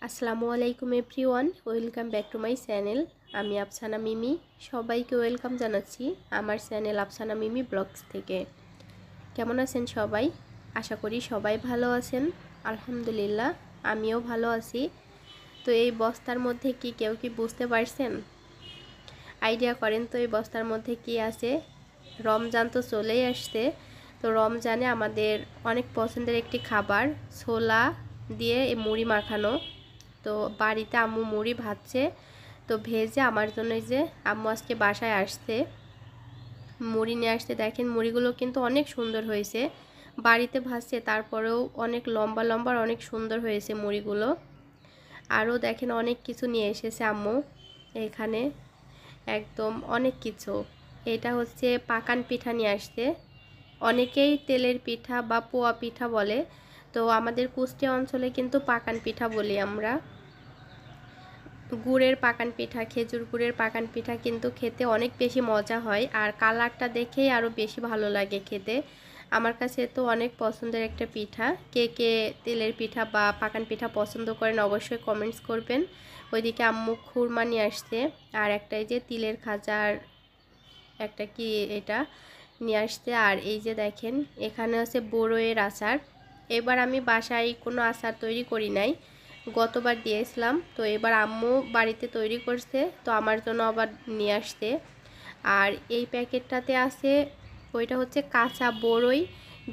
আসসালামু আলাইকুম everyone, welcome back to my channel. আমি আফসানা মিমি, সবাইকে ওয়েলকাম জানাচ্ছি আমার চ্যানেল আফসানা মিমি ব্লগস থেকে। কেমন আছেন সবাই? আশা করি সবাই ভালো আছেন। আলহামদুলিল্লাহ, আমিও ভালো আছি। তো এই বস্তার মধ্যে কেউ কি বুঝতে পারছেন? আইডিয়া করেন তো এই বস্তার মধ্যে কি আছে? রমজান তো চলেই আসছে। তো রমজানে আমাদের অনেক পছন্দের একটি খাবার ছোলা দিয়ে মুড়ি মাখানো। তো বাড়িতে আম্মু মুড়ি ভাজছে, তো ভেজে আমার জন্য যে আম্মু আজকে বাসায় আসছে মুড়ি নিয়ে আসতে। দেখেন মুড়িগুলো কিন্তু অনেক সুন্দর হয়েছে, বাড়িতে ভাজছে তারপরেও অনেক লম্বা লম্বা অনেক সুন্দর হয়েছে মুড়িগুলো। আরও দেখেন অনেক কিছু নিয়ে এসেছে আম্মু এখানে, একদম অনেক কিছু। এটা হচ্ছে পাকান পিঠা নিয়ে আসছে, অনেকেই তেলের পিঠা বা পোয়া পিঠা বলে। তো আমাদের কুষ্টিয়া অঞ্চলে কিন্তু পাকান পিঠা বলি আমরা। গুড়ের পাকান পিঠা, খেজুর গুড়ের পাকান পিঠা কিন্তু খেতে অনেক বেশি মজা হয়, আর কালারটা দেখেই আরও বেশি ভালো লাগে খেতে। আমার কাছে তো অনেক পছন্দের একটা পিঠা। কে কে তেলের পিঠা বা পাকান পিঠা পছন্দ করেন অবশ্যই কমেন্টস করবেন। ওইদিকে আম্মু খুরমা নিয়ে আসছে, আর একটা এই যে তিলের খাজার একটা কি এটা নিয়ে আসছে। আর এই যে দেখেন এখানে আছে বড়ইয়ের আচার। এবার আমি বাসায় কোনো আচার তৈরি করি নাই, গতবার দিয়েছিলাম। তো এবার আম্মু বাড়িতে তৈরি করছে, তো আমার জন্য আবার নিয়ে আসতে। আর এই প্যাকেটটাতে আছে, ওইটা হচ্ছে কাঁচা বড়ই,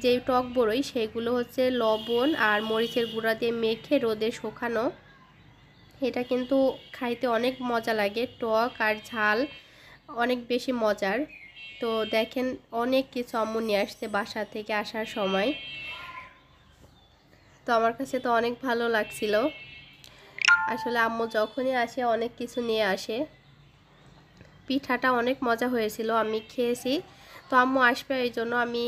যেই টক বড়ই সেগুলো হচ্ছে লবণ আর মরিচের গুঁড়া দিয়ে মেখে রোদে শুকানো। এটা কিন্তু খাইতে অনেক মজা লাগে, টক আর ঝাল অনেক বেশি মজার। তো দেখেন অনেক কিছু আম্মু নিয়ে আসছে বাসা থেকে আসার সময়। তো আমার কাছে তো অনেক ভালো লাগছিল। আসলে আম্মু যখনই আসে অনেক কিছু নিয়ে আসে। পিঠাটা অনেক মজা হয়েছিল, আমি খেয়েছি। তো আম্মু আসবে এই জন্য আমি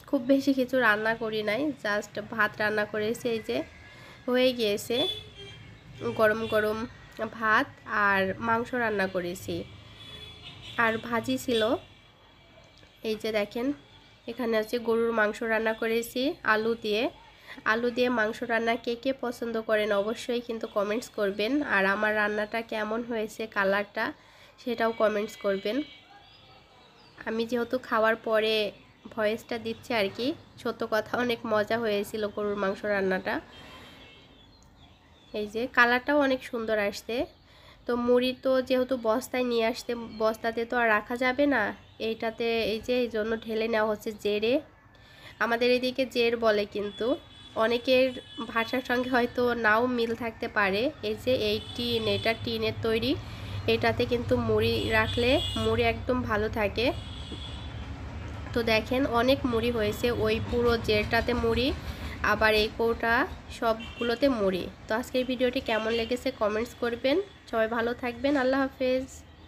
খুব বেশি কিছু রান্না করি নাই, জাস্ট ভাত রান্না করেছি। এই যে হয়ে গিয়েছে, গরম গরম ভাত আর মাংস রান্না করেছি, আর ভাজি ছিল। এই যে দেখেন এখানে আছে গরুর মাংস রান্না করেছি আলু দিয়ে মাংস রান্না। কে কে পছন্দ করেন অবশ্যই কিন্তু কমেন্টস করবেন, আর আমার রান্নাটা কেমন হয়েছে কালারটা সেটাও কমেন্টস করবেন। আমি যেহেতু খাওয়ার পরে ভয়েসটা দিচ্ছি আর কি, সত্য কথা অনেক মজা হয়েছিল গরুর মাংস রান্নাটা। এই যে কালারটাও অনেক সুন্দর আসছে। তো মুড়ি তো যেহেতু বস্তায় নিয়ে আসতে, বস্তাতে তো আর রাখা যাবে না, এইটাতে এই যে এই জন্য ঢেলে নেওয়া হচ্ছে জেরে। আমাদের এদিকে জের বলে, কিন্তু অনেকের ভাষার সঙ্গে হয়তো নাও মিল থাকতে পারে। এই যে এই টিন, এটা টিনের তৈরি, এটাতে কিন্তু মুড়ি রাখলে মুড়ি একদম ভালো থাকে। তো দেখেন অনেক মুড়ি হয়েছে, ওই পুরো জেরটাতে মুড়ি, আবার এই কৌটা সবগুলোতে মুড়ি। তো আজকের ভিডিওটি কেমন লেগেছে কমেন্টস করবেন। সবাই ভালো থাকবেন, আল্লাহ হাফেজ।